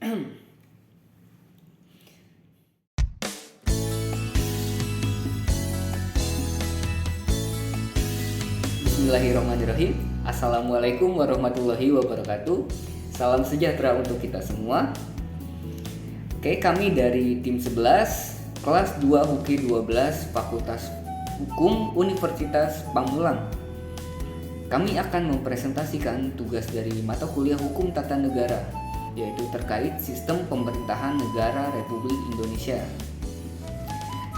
Bismillahirrahmanirrahim. Assalamualaikum warahmatullahi wabarakatuh. Salam sejahtera untuk kita semua. Oke, kami dari tim 11 kelas 2 HUKI 12 Fakultas Hukum Universitas Pamulang. Kami akan mempresentasikan tugas dari mata kuliah Hukum Tata Negara, yaitu terkait sistem pemerintahan negara Republik Indonesia.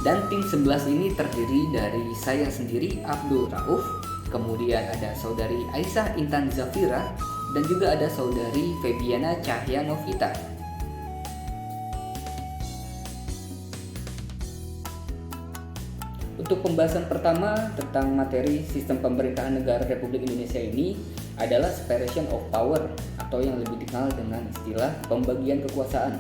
Dan tim 11 ini terdiri dari saya sendiri, Abdul Rauf, kemudian ada saudari Aisyah Intan Zafira, dan juga ada saudari Febiana Cahya Novita. Untuk pembahasan pertama tentang materi sistem pemerintahan negara Republik Indonesia ini adalah separation of power, atau yang lebih dikenal dengan istilah pembagian kekuasaan.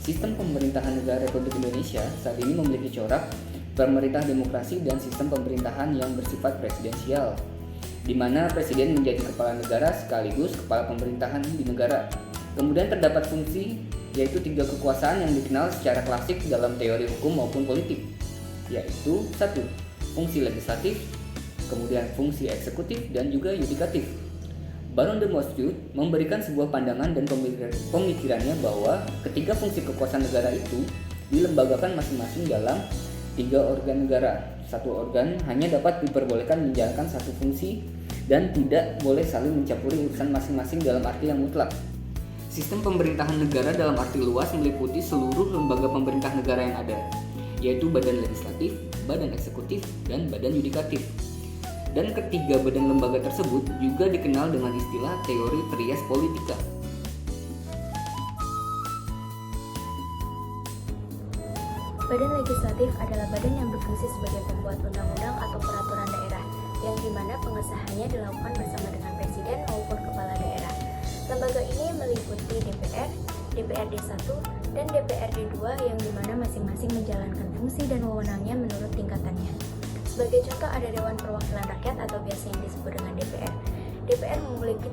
Sistem pemerintahan negara Republik Indonesia saat ini memiliki corak pemerintah demokrasi dan sistem pemerintahan yang bersifat presidensial, di mana presiden menjadi kepala negara sekaligus kepala pemerintahan di negara. Kemudian terdapat fungsi, yaitu 3 kekuasaan yang dikenal secara klasik dalam teori hukum maupun politik, yaitu 1. Fungsi legislatif, kemudian fungsi eksekutif, dan juga yudikatif. Baron de Montesquieu memberikan sebuah pandangan dan pemikirannya bahwa ketiga fungsi kekuasaan negara itu dilembagakan masing-masing dalam 3 organ negara. Satu organ hanya dapat diperbolehkan menjalankan satu fungsi dan tidak boleh saling mencampuri urusan masing-masing dalam arti yang mutlak. Sistem pemerintahan negara dalam arti luas meliputi seluruh lembaga pemerintah negara yang ada, yaitu badan legislatif, badan eksekutif, dan badan yudikatif. Dan ketiga badan lembaga tersebut juga dikenal dengan istilah teori trias politika. Badan legislatif adalah badan yang berfungsi sebagai pembuat undang-undang atau peraturan daerah, yang dimana pengesahannya dilakukan bersama dengan presiden maupun kepala daerah. Lembaga ini meliputi DPR, DPRD 1, dan DPRD 2 yang dimana masing-masing menjalankan fungsi dan wewenangnya menurut tingkatannya. Sebagai contoh ada Dewan Perwakilan Rakyat atau biasa yang disebut dengan DPR. DPR memiliki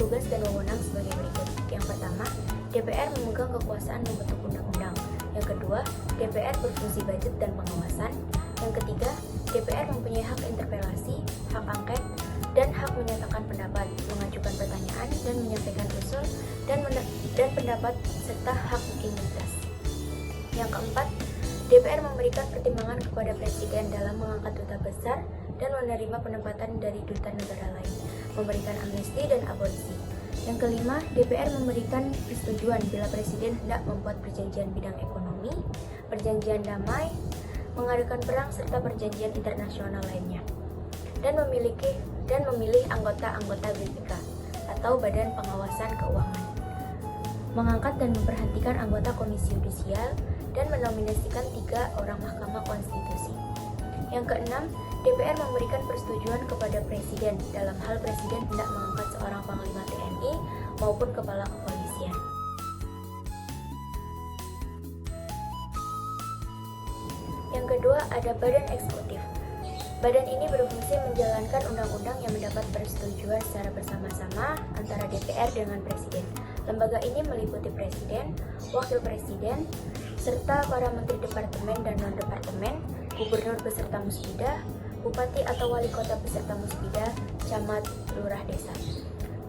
tugas dan wewenang sebagai berikut. Yang pertama, DPR memegang kekuasaan membentuk undang-undang. Yang kedua, DPR berfungsi budget dan pengawasan. Yang ketiga, DPR mempunyai hak interpelasi, hak angket, dan hak menyatakan pendapat, mengajukan pertanyaan, dan menyampaikan usul dan pendapat, serta hak imunitas. Yang keempat, DPR memberikan pertimbangan kepada Presiden dalam mengangkat duta besar dan menerima penempatan dari duta negara lain, memberikan amnesti dan abolisi. Yang kelima, DPR memberikan persetujuan bila Presiden hendak membuat perjanjian bidang ekonomi, perjanjian damai, mengadakan perang, serta perjanjian internasional lainnya. Dan memilih anggota-anggota BPK atau Badan Pengawasan Keuangan, mengangkat dan memberhentikan anggota Komisi Yudisial, dan menominasikan 3 orang Mahkamah Konstitusi. Yang keenam, DPR memberikan persetujuan kepada Presiden dalam hal Presiden hendak mengangkat seorang Panglima TNI maupun Kepala Kepolisian. Yang kedua, ada Badan Eksekutif. Badan ini berfungsi menjalankan undang-undang yang mendapat persetujuan secara bersama-sama antara DPR dengan Presiden. Lembaga ini meliputi Presiden, Wakil Presiden, serta para menteri departemen dan non-departemen, gubernur beserta musbida, bupati atau wali kota beserta musbida, camat, lurah desa.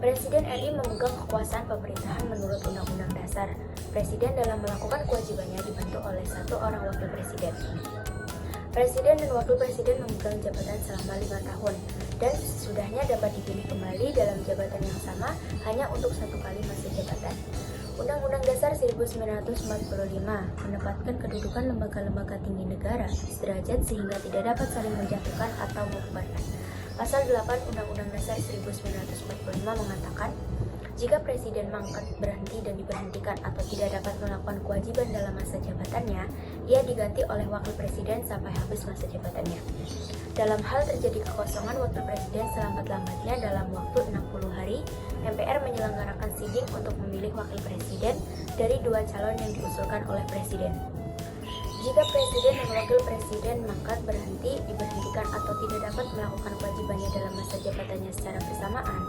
Presiden RI memegang kekuasaan pemerintahan menurut Undang-Undang Dasar. Presiden dalam melakukan kewajibannya dibantu oleh 1 orang wakil presiden. Presiden dan wakil presiden memegang jabatan selama 5 tahun dan sesudahnya dapat dipilih kembali dalam jabatan yang sama hanya untuk 1 kali masa jabatan. Undang-Undang Dasar 1945 menempatkan kedudukan lembaga-lembaga tinggi negara sederajat sehingga tidak dapat saling menjatuhkan atau membubarkan. Pasal 8 Undang-Undang Dasar 1945 mengatakan, jika Presiden mangkat, berhenti, dan diberhentikan atau tidak dapat melakukan kewajiban dalam masa jabatannya, ia diganti oleh Wakil Presiden sampai habis masa jabatannya. Dalam hal terjadi kekosongan Wakil Presiden selambat-lambatnya dalam waktu 60 hari, MPR menyelenggarakan siding untuk memilih Wakil Presiden dari 2 calon yang diusulkan oleh Presiden. Jika Presiden dan Wakil Presiden mangkat, berhenti, diberhentikan atau tidak dapat melakukan kewajibannya dalam masa jabatannya secara bersamaan,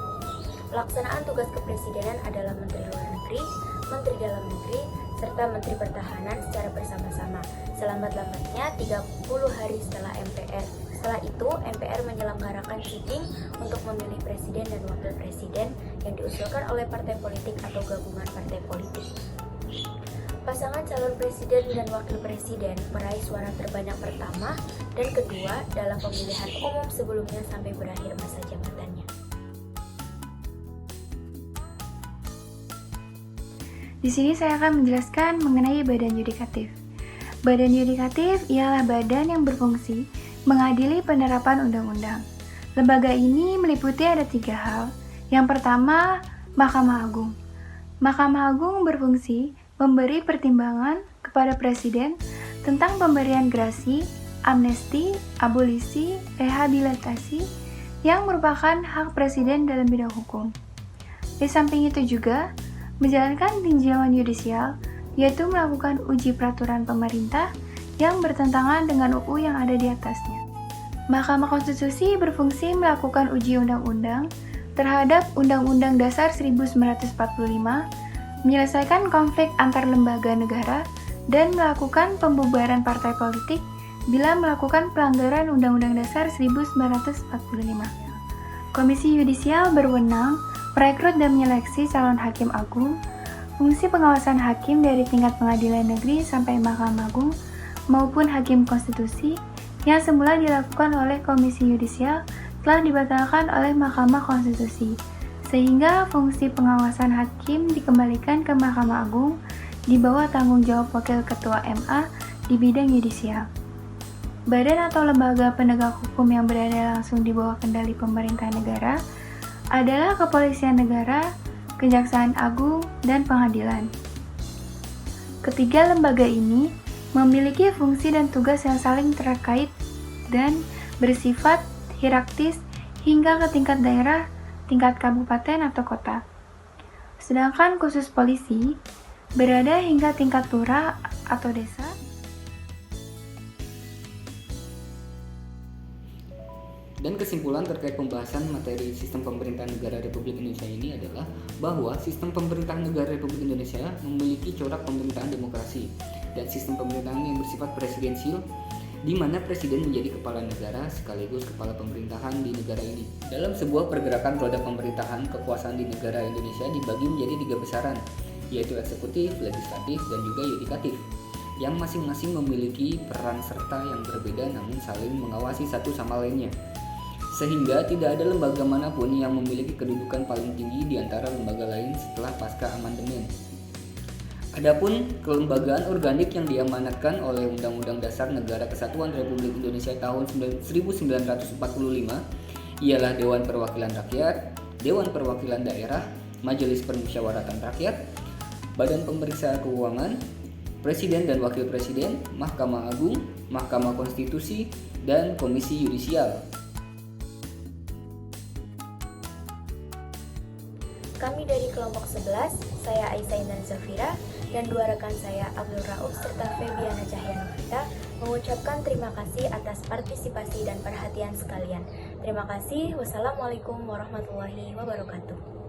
Pelaksanaan tugas kepresidenan adalah Menteri Luar Negeri, Menteri Dalam Negeri, serta Menteri Pertahanan secara bersama-sama selambat-lambatnya 30 hari setelah MPR. Setelah itu, MPR menyelenggarakan sitting untuk memilih presiden dan wakil presiden yang diusulkan oleh partai politik atau gabungan partai politik. Pasangan calon presiden dan wakil presiden meraih suara terbanyak pertama dan kedua dalam pemilihan umum sebelumnya sampai berakhir masa jabatannya. Di sini saya akan menjelaskan mengenai badan yudikatif. Badan yudikatif ialah badan yang berfungsi mengadili penerapan undang-undang. Lembaga ini meliputi ada 3 hal. Yang pertama, Mahkamah Agung. Mahkamah Agung berfungsi memberi pertimbangan kepada Presiden tentang pemberian grasi, amnesti, abolisi, rehabilitasi yang merupakan hak Presiden dalam bidang hukum. Di samping itu juga, menjalankan tinjauan yudisial, yaitu melakukan uji peraturan pemerintah yang bertentangan dengan UU yang ada di atasnya. Mahkamah Konstitusi berfungsi melakukan uji undang-undang terhadap Undang-Undang Dasar 1945, menyelesaikan konflik antar lembaga negara, dan melakukan pembubaran partai politik bila melakukan pelanggaran Undang-Undang Dasar 1945. Komisi Yudisial berwenang merekrut dan menyeleksi calon hakim agung, fungsi pengawasan hakim dari tingkat pengadilan negeri sampai Mahkamah Agung maupun hakim konstitusi yang semula dilakukan oleh Komisi Yudisial telah dibatalkan oleh Mahkamah Konstitusi, sehingga fungsi pengawasan hakim dikembalikan ke Mahkamah Agung di bawah tanggung jawab Wakil Ketua MA di bidang yudisial. Badan atau lembaga penegak hukum yang berada langsung di bawah kendali pemerintah negara adalah Kepolisian Negara, Kejaksaan Agung, dan Pengadilan. Ketiga lembaga ini memiliki fungsi dan tugas yang saling terkait dan bersifat hierarkis hingga ke tingkat daerah, tingkat kabupaten atau kota. Sedangkan khusus polisi berada hingga tingkat lurah atau desa. Dan kesimpulan terkait pembahasan materi sistem pemerintahan negara Republik Indonesia ini adalah bahwa sistem pemerintahan negara Republik Indonesia memiliki corak pemerintahan demokrasi dan sistem pemerintahan yang bersifat presidensial, di mana presiden menjadi kepala negara sekaligus kepala pemerintahan di negara ini. Dalam sebuah pergerakan roda pemerintahan, kekuasaan di negara Indonesia dibagi menjadi 3 besaran, yaitu eksekutif, legislatif, dan juga yudikatif, yang masing-masing memiliki peran serta yang berbeda namun saling mengawasi satu sama lainnya. Sehingga tidak ada lembaga manapun yang memiliki kedudukan paling tinggi di antara lembaga lain setelah pasca amandemen. Adapun kelembagaan organik yang diamanatkan oleh Undang-Undang Dasar Negara Kesatuan Republik Indonesia tahun 1945 ialah Dewan Perwakilan Rakyat, Dewan Perwakilan Daerah, Majelis Permusyawaratan Rakyat, Badan Pemeriksa Keuangan, Presiden dan Wakil Presiden, Mahkamah Agung, Mahkamah Konstitusi, dan Komisi Yudisial. Kami dari kelompok 11, saya Aisyah Intan Zafira, dan 2 rekan saya Abdul Rauf serta Febiana Cahyanovita mengucapkan terima kasih atas partisipasi dan perhatian sekalian. Terima kasih. Wassalamualaikum warahmatullahi wabarakatuh.